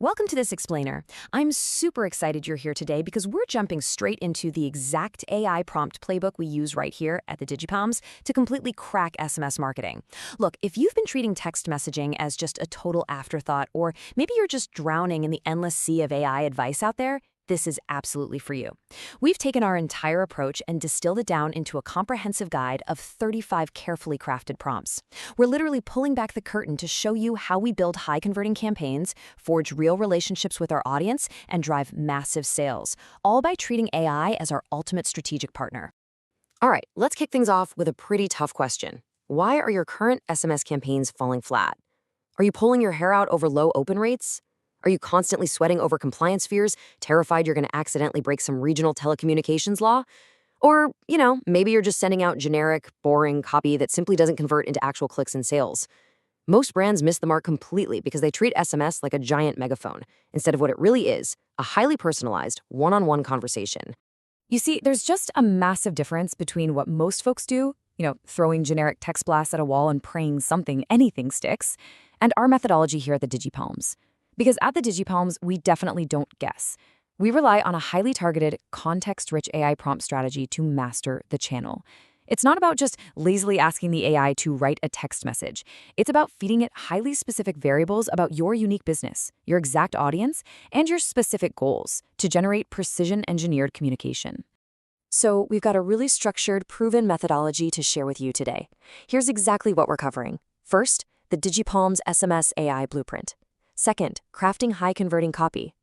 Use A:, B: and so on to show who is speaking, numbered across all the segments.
A: Welcome to this explainer. I'm super excited you're here today because we're jumping straight into the exact AI prompt playbook we use right here at the DigiPalms to completely crack SMS marketing. Look, if you've been treating text messaging as just a total afterthought, or maybe you're just drowning in the endless sea of AI advice out there, this is absolutely for you. We've taken our entire approach and distilled it down into a comprehensive guide of 35 carefully crafted prompts. We're literally pulling back the curtain to show you how we build high-converting campaigns, forge real relationships with our audience, and drive massive sales, all by treating AI as our ultimate strategic partner. All right, let's kick things off with a pretty tough question. Why are your current SMS campaigns falling flat? Are you pulling your hair out over low open rates? Are you constantly sweating over compliance fears, terrified you're going to accidentally break some regional telecommunications law? Or, maybe you're just sending out generic, boring copy that simply doesn't convert into actual clicks and sales. Most brands miss the mark completely because they treat SMS like a giant megaphone, instead of what it really is, a highly personalized, one-on-one conversation. You see, there's just a massive difference between what most folks do, throwing generic text blasts at a wall and praying anything sticks, and our methodology here at the DigiPalms. Because at the DigiPalms, we definitely don't guess. We rely on a highly targeted, context-rich AI prompt strategy to master the channel. It's not about just lazily asking the AI to write a text message. It's about feeding it highly specific variables about your unique business, your exact audience, and your specific goals to generate precision-engineered communication. So we've got a really structured, proven methodology to share with you today. Here's exactly what we're covering. First, the DigiPalms SMS AI Blueprint. Second, crafting high-converting copy.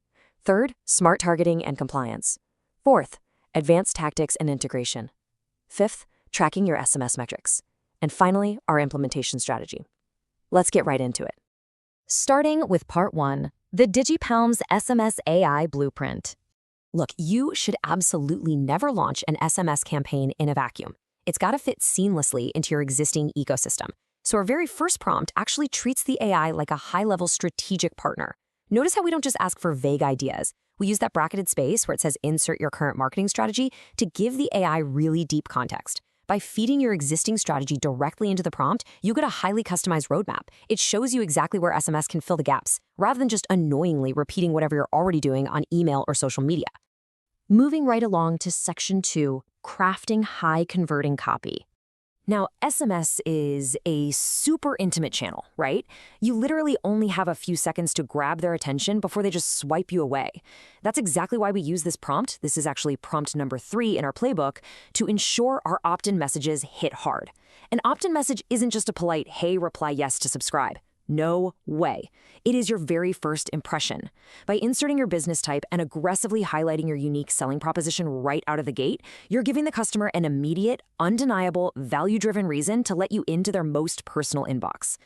A: Third, smart targeting and compliance. Fourth, advanced tactics and integration. Fifth, tracking your SMS metrics. And finally, our implementation strategy. Let's get right into it. Starting with part 1, the DigiPalms SMS AI Blueprint. Look, you should absolutely never launch an SMS campaign in a vacuum. It's got to fit seamlessly into your existing ecosystem. So our very first prompt actually treats the AI like a high-level strategic partner. Notice how we don't just ask for vague ideas. We use that bracketed space where it says insert your current marketing strategy to give the AI really deep context. By feeding your existing strategy directly into the prompt, you get a highly customized roadmap. It shows you exactly where SMS can fill the gaps, rather than just annoyingly repeating whatever you're already doing on email or social media. Moving right along to section 2, crafting high-converting copy. Now, SMS is a super intimate channel, right? You literally only have a few seconds to grab their attention before they just swipe you away. That's exactly why we use this prompt. This is actually prompt number 3 in our playbook to ensure our opt-in messages hit hard. An opt-in message isn't just a polite, hey, reply yes to subscribe. No way. It is your very first impression. By inserting your business type and aggressively highlighting your unique selling proposition right out of the gate, you're giving the customer an immediate, undeniable, value-driven reason to let you into their most personal inbox.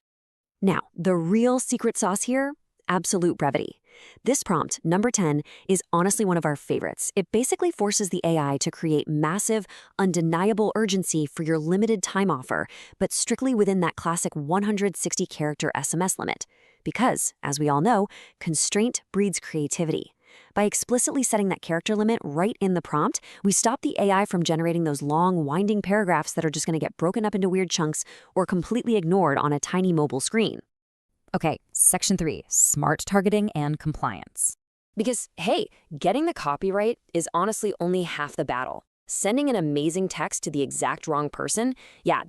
A: Now, the real secret sauce here? Absolute brevity. This prompt, number 10, is honestly one of our favorites. It basically forces the AI to create massive, undeniable urgency for your limited time offer, but strictly within that classic 160-character SMS limit. Because, as we all know, constraint breeds creativity. By explicitly setting that character limit right in the prompt, we stop the AI from generating those long, winding paragraphs that are just going to get broken up into weird chunks or completely ignored on a tiny mobile screen. Okay, section 3, smart targeting and compliance. Because, hey, getting the copyright is honestly only half the battle. Sending an amazing text to the exact wrong person,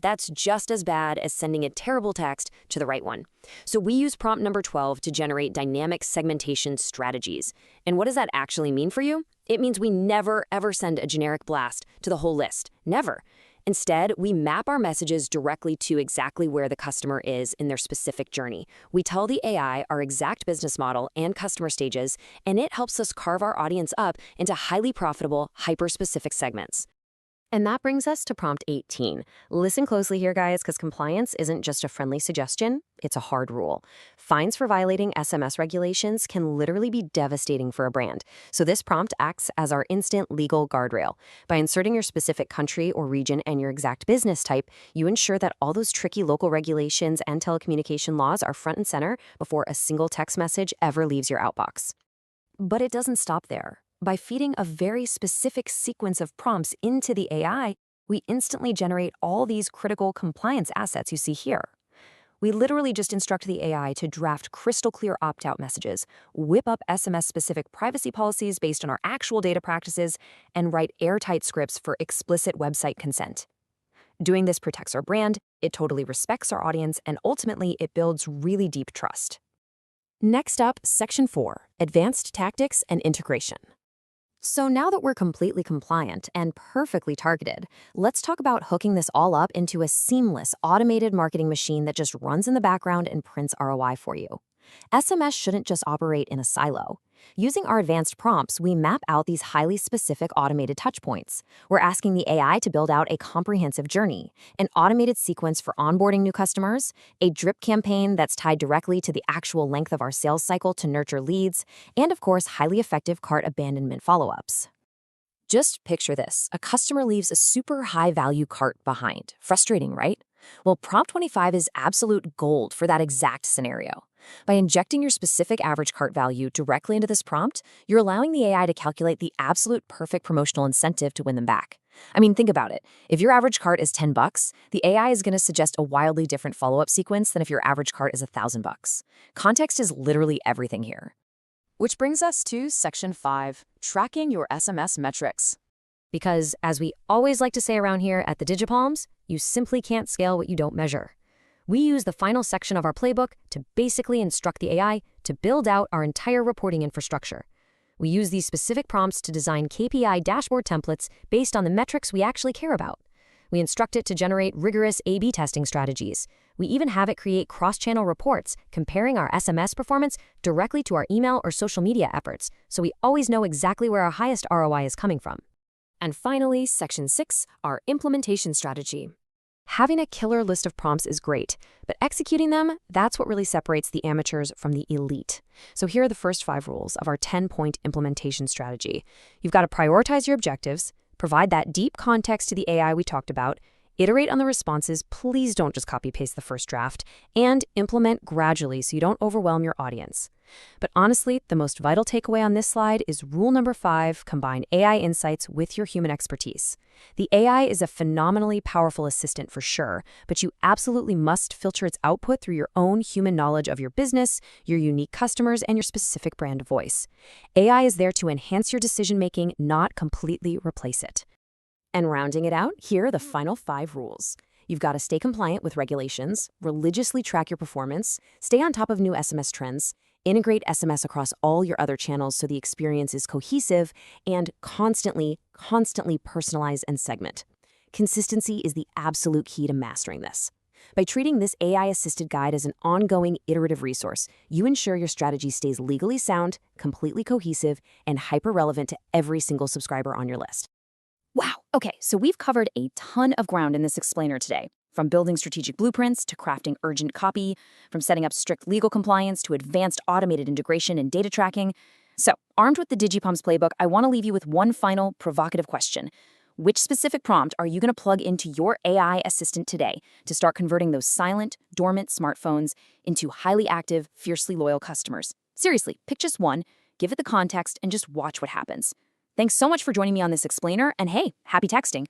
A: that's just as bad as sending a terrible text to the right one. So we use prompt number 12 to generate dynamic segmentation strategies. And what does that actually mean for you? It means we never, ever send a generic blast to the whole list. Never. Instead, we map our messages directly to exactly where the customer is in their specific journey. We tell the AI our exact business model and customer stages, and it helps us carve our audience up into highly profitable, hyper-specific segments. And that brings us to prompt 18. Listen closely here, guys, because compliance isn't just a friendly suggestion, it's a hard rule. Fines for violating SMS regulations can literally be devastating for a brand. So this prompt acts as our instant legal guardrail. By inserting your specific country or region and your exact business type, you ensure that all those tricky local regulations and telecommunication laws are front and center before a single text message ever leaves your outbox. But it doesn't stop there. By feeding a very specific sequence of prompts into the AI, we instantly generate all these critical compliance assets you see here. We literally just instruct the AI to draft crystal clear opt-out messages, whip up SMS-specific privacy policies based on our actual data practices, and write airtight scripts for explicit website consent. Doing this protects our brand, it totally respects our audience, and ultimately it builds really deep trust. Next up, Section 4, Advanced Tactics and Integration. So now that we're completely compliant and perfectly targeted, let's talk about hooking this all up into a seamless, automated marketing machine that just runs in the background and prints ROI for you. SMS shouldn't just operate in a silo. Using our advanced prompts, we map out these highly specific automated touchpoints. We're asking the AI to build out a comprehensive journey, an automated sequence for onboarding new customers, a drip campaign that's tied directly to the actual length of our sales cycle to nurture leads, and of course, highly effective cart abandonment follow-ups. Just picture this. A customer leaves a super high-value cart behind. Frustrating, right? Well, Prompt 25 is absolute gold for that exact scenario. By injecting your specific average cart value directly into this prompt, you're allowing the AI to calculate the absolute perfect promotional incentive to win them back. I mean, think about it. If your average cart is $10, the AI is going to suggest a wildly different follow-up sequence than if your average cart is $1,000. Context is literally everything here. Which brings us to Section 5, Tracking Your SMS Metrics. Because, as we always like to say around here at the DigiPalms, you simply can't scale what you don't measure. We use the final section of our playbook to basically instruct the AI to build out our entire reporting infrastructure. We use these specific prompts to design KPI dashboard templates based on the metrics we actually care about. We instruct it to generate rigorous A/B testing strategies. We even have it create cross-channel reports comparing our SMS performance directly to our email or social media efforts, so we always know exactly where our highest ROI is coming from. And finally, Section 6, our implementation strategy. Having a killer list of prompts is great, but executing them, that's what really separates the amateurs from the elite. So here are the first 5 rules of our 10-point implementation strategy. You've got to prioritize your objectives, provide that deep context to the AI we talked about, iterate on the responses, please don't just copy-paste the first draft, and implement gradually so you don't overwhelm your audience. But honestly, the most vital takeaway on this slide is rule number 5, combine AI insights with your human expertise. The AI is a phenomenally powerful assistant for sure, but you absolutely must filter its output through your own human knowledge of your business, your unique customers, and your specific brand of voice. AI is there to enhance your decision-making, not completely replace it. And rounding it out, here are the final 5 rules. You've got to stay compliant with regulations, religiously track your performance, stay on top of new SMS trends, integrate SMS across all your other channels so the experience is cohesive, and constantly personalize and segment. Consistency is the absolute key to mastering this. By treating this AI-assisted guide as an ongoing iterative resource, you ensure your strategy stays legally sound, completely cohesive, and hyper-relevant to every single subscriber on your list. Wow, okay, so we've covered a ton of ground in this explainer today. From building strategic blueprints to crafting urgent copy, from setting up strict legal compliance to advanced automated integration and data tracking. So, armed with the DigiPalms playbook, I want to leave you with one final provocative question. Which specific prompt are you going to plug into your AI assistant today to start converting those silent, dormant smartphones into highly active, fiercely loyal customers? Seriously, pick just one, give it the context, and just watch what happens. Thanks so much for joining me on this explainer, and hey, happy texting!